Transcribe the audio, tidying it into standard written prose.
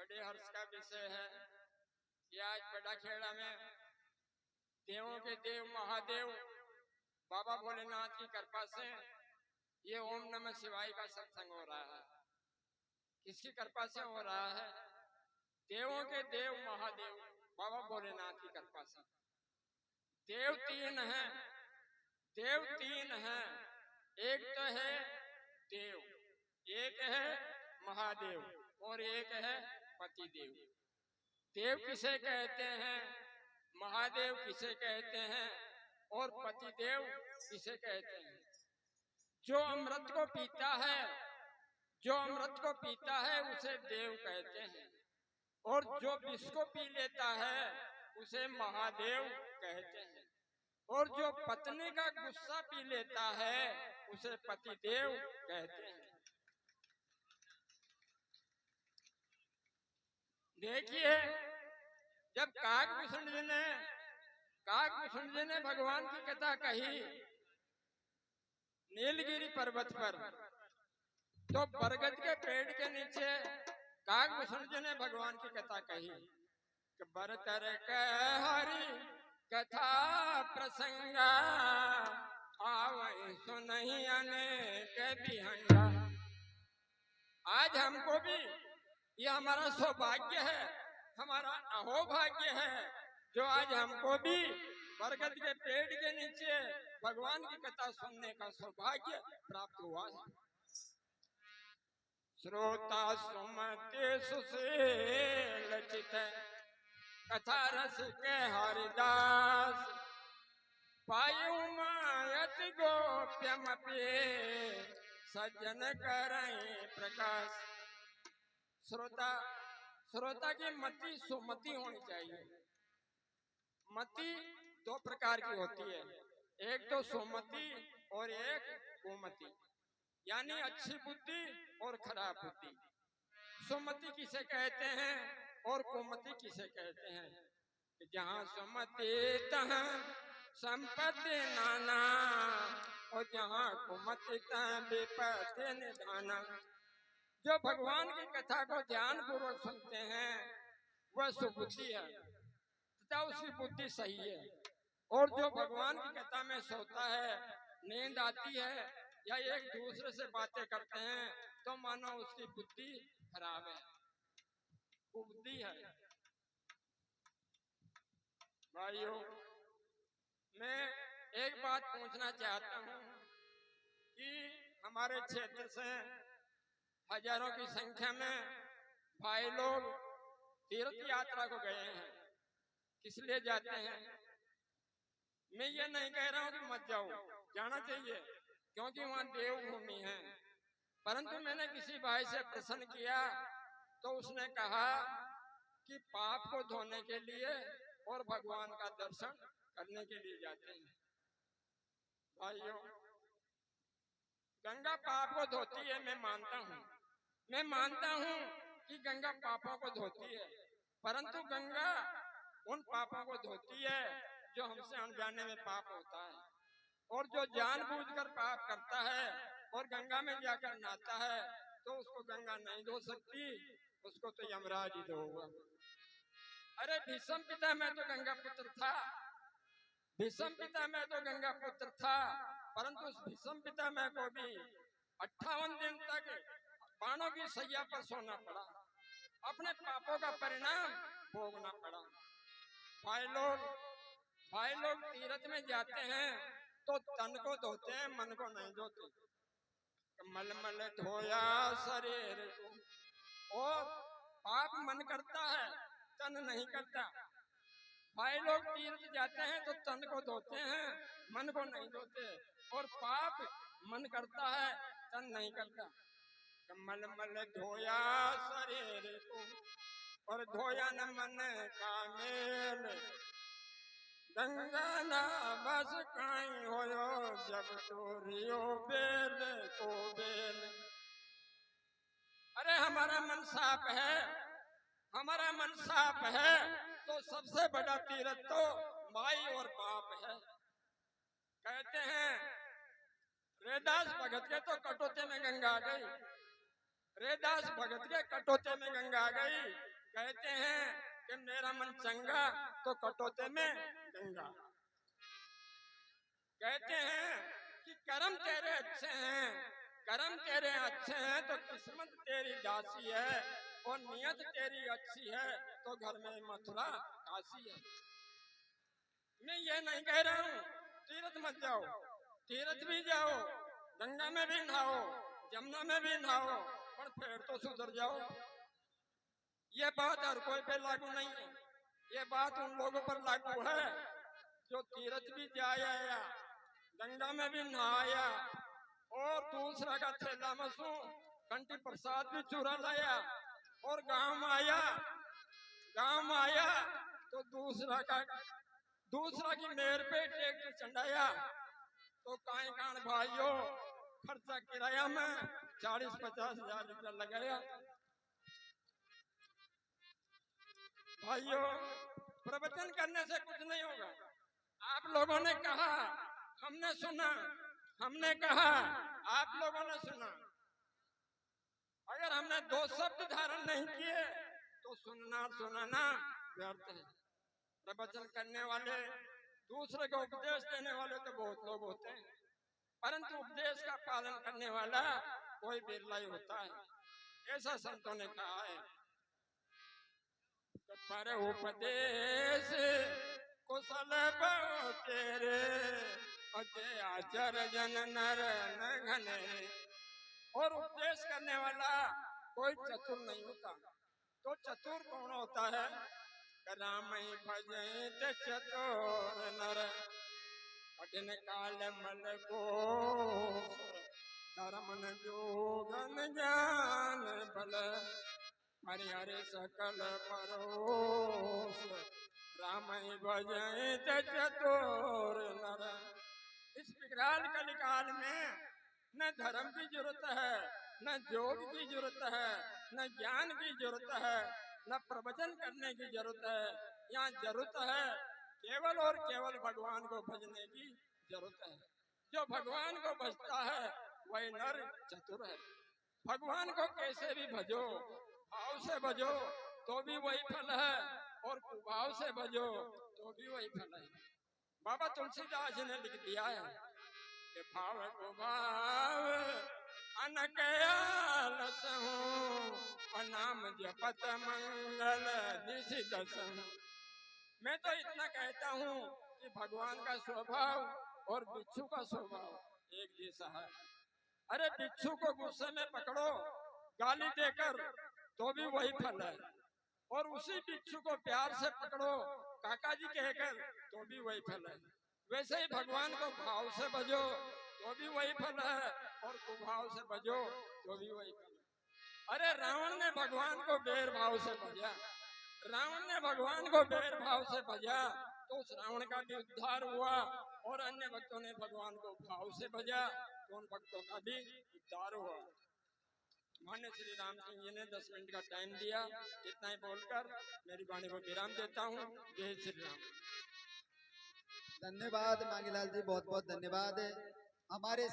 बड़े हर्ष का विषय है कि आज बड़ाखेड़ा में देवों के देव महादेव बाबा भोलेनाथ की कृपा से ये ओम नमः शिवाय का सत्संग हो रहा है। किसकी कृपा से हो रहा है? देवों के देव महादेव बाबा भोलेनाथ की कृपा से। देव तीन हैं, देव तीन हैं। एक तो है देव, एक है महादेव और एक है पतिदेव। देव किसे कहते हैं, महादेव किसे कहते हैं और पतिदेव किसे कहते हैं? जो अमृत को पीता है, जो अमृत को पीता है उसे देव कहते हैं और जो विष को पी लेता है उसे महादेव कहते हैं और जो पत्नी का गुस्सा पी लेता है उसे पतिदेव कहते हैं। देखिए, जब काकभूषण जी ने भगवान की कथा कही नीलगिरी पर्वत पर, तो बरगद के पेड़ के नीचे काकभूषण जी ने भगवान की कथा कही कि बरतर के हरि कथा प्रसंगा आवै सुनहि अनेक बिहंगा। आज हमको भी ये हमारा सौभाग्य है, हमारा अहोभाग्य है जो आज हमको भी बरगद के पेड़ के नीचे भगवान की कथा सुनने का सौभाग्य प्राप्त हुआ है। श्रोता सुमति सुशील चित कथा रस के हरिदास पायु मायत गोप्यमपि सज्जन करई प्रकाश। श्रोता की मति सुमति होनी चाहिए। मति दो प्रकार की होती है, एक तो सुमति और एक कुमति, यानी अच्छी बुद्धि और खराब बुद्धि। सुमति किसे कहते हैं और कुमति किसे कहते हैं? जहाँ सुमति तहाँ संपत्ति नाना और जहाँ कुमति तहाँ विपत्ति निधाना। जो भगवान की कथा को ध्यान पूर्वक सुनते हैं वह सुबुद्धि है तथा उसकी बुद्धि सही है, और जो भगवान की कथा में सोता है, नींद आती है या एक दूसरे से बातें करते हैं तो मानो उसकी बुद्धि खराब है, कुबुद्धि है। भाइयों, मैं एक बात पूछना चाहता हूँ कि हमारे क्षेत्र से हजारों की संख्या में भाई लोग तीर्थ यात्रा को गए हैं। किस लिए जाते हैं? मैं ये नहीं कह रहा हूँ कि मत जाओ, जाना चाहिए क्योंकि वहाँ देवभूमि है। परंतु मैंने किसी भाई से प्रश्न किया तो उसने कहा कि पाप को धोने के लिए और भगवान का दर्शन करने के लिए जाते हैं। भाइयों, गंगा पाप को धोती है, मैं मानता हूँ कि गंगा पापों को धोती है, परंतु गंगा उन पापों को धोती है जो हमसे अनजाने में पाप होता है, और जो जानबूझकर पाप करता है और गंगा में जाकर नहाता है तो उसको गंगा नहीं धो सकती, उसको तो यमराज ही धोगा। अरे भीष्म पिता में तो गंगा पुत्र था, भीष्म पिता में तो गंगा पुत्र था, परंतु उस भीष्म पिता में को भी 58 दिन तक बाणों की सैया पर सोना पड़ा, अपने पापों का परिणाम भोगना पड़ा। भाई लोग तीर्थ में जाते हैं तो तन को धोते हैं, मन को नहीं धोते। मलमल धोया शरीर को, और पाप मन करता है, तन नहीं करता। भाई लोग तीर्थ जाते हैं तो तन को धोते हैं, मन को नहीं धोते, और पाप मन करता है, तन नहीं करता। मलमल धोया शरीर को और धोया न मन का मेल, गंगा ना बस काई होयो जब तोरियो बेल को बेल। अरे हमारा मन साफ है, हमारा मन साफ है तो सबसे बड़ा तीर्थ तो माई और बाप है। कहते हैं रेदास भगत के तो कटोते में गंगा आ गई, रेदास भगत के कटोते में गंगा आ गई, कहते हैं कि मेरा मन चंगा तो कटोते में गंगा। कहते हैं कि कर्म तेरे अच्छे हैं, कर्म तेरे अच्छे हैं तो किस्मत तेरी दासी है, और नियत तेरी अच्छी है तो घर में मथुरा काशी है। मैं ये नहीं कह रहा हूँ तीर्थ मत जाओ, तीर्थ भी जाओ, गंगा में भी नहाओ, जमुना में भी नहाओ, पर फिर तो सुधर जाओ। ये बात हर कोई पे लागू नहीं है, ये बात उन लोगों पर लागू है जो तीर्थ भी जाया, गंगा में भी नहाया, और दूसरा का थैला मसू कंठी प्रसाद भी चुरा लाया, और गांव आया तो दूसरा की मेर पे ट्रैक्टर चढ़ाया। तो काई कान भाइयों खर्चा किराया में 40-50 हजार रुपया लगाया। भाइयों, प्रवचन करने से कुछ नहीं होगा। आप लोगों ने कहा, हमने सुना, हमने कहा, आप लोगों ने सुना। अगर हमने 2 शब्द धारण नहीं किए तो सुनाना व्यर्थ है। प्रवचन करने वाले, दूसरे को उपदेश देने वाले तो बहुत लोग होते हैं, परंतु उपदेश का पालन करने वाला कोई बिरला ही होता है। ऐसा संतों ने कहा है। पर उपदेश कुशल बहु तेरे, आचर जन नर घने। और उपदेश करने वाला कोई चतुर नहीं होता। तो चतुर कौन होता है? राम ही भजै चतुर नर, कठिन काल मल को धर्म न जोगन ज्ञान बल, हरि सकल परोस, राम ही भजै चतुर नर। इस विकराल कलिकाल में न धर्म की जरूरत है, न योग की जरूरत है, न ज्ञान की जरूरत है, न प्रवचन करने की जरूरत है। यहाँ जरूरत है केवल और केवल भगवान को भजने की जरूरत है। जो भगवान को भजता है वही नर चतुर है। भगवान को कैसे भी भजो, भाव से भजो तो भी वही फल है, और कुभाव से भजो तो भी वही फल है। बाबा तुलसीदास ने लिख दिया है कि भाव को भाव अनकयाल सहूं, नाम जपत मंगल निशि दसहूं। मैं तो इतना कहता हूँ कि भगवान का स्वभाव और बिच्छू का स्वभाव एक जैसा है। अरे बिच्छू को गुस्से में पकड़ो गाली देकर तो भी वही फल है, और उसी बिच्छू को प्यार से पकड़ो काका जी कहकर तो भी वही फल है। वैसे ही भगवान को भाव से भजो तो भी वही फल है, और कुभाव से भजो तो भी वही फल है। अरे रावण ने भगवान को बैर भाव से भजा, रावण ने भगवान को बैर भाव से भजा तो उस रावण का भी उद्धार हुआ, और अन्य भक्तों ने भगवान को भाव से भजा तो उन भक्तों का भी उद्धार हुआ। मान्य श्री राम सिंह जी ने 10 मिनट का टाइम दिया। इतना ही बोलकर मेरी वाणी को विराम देता हूँ। जय श्री राम। धन्यवाद मांगीलाल जी, बहुत बहुत धन्यवाद। हमारे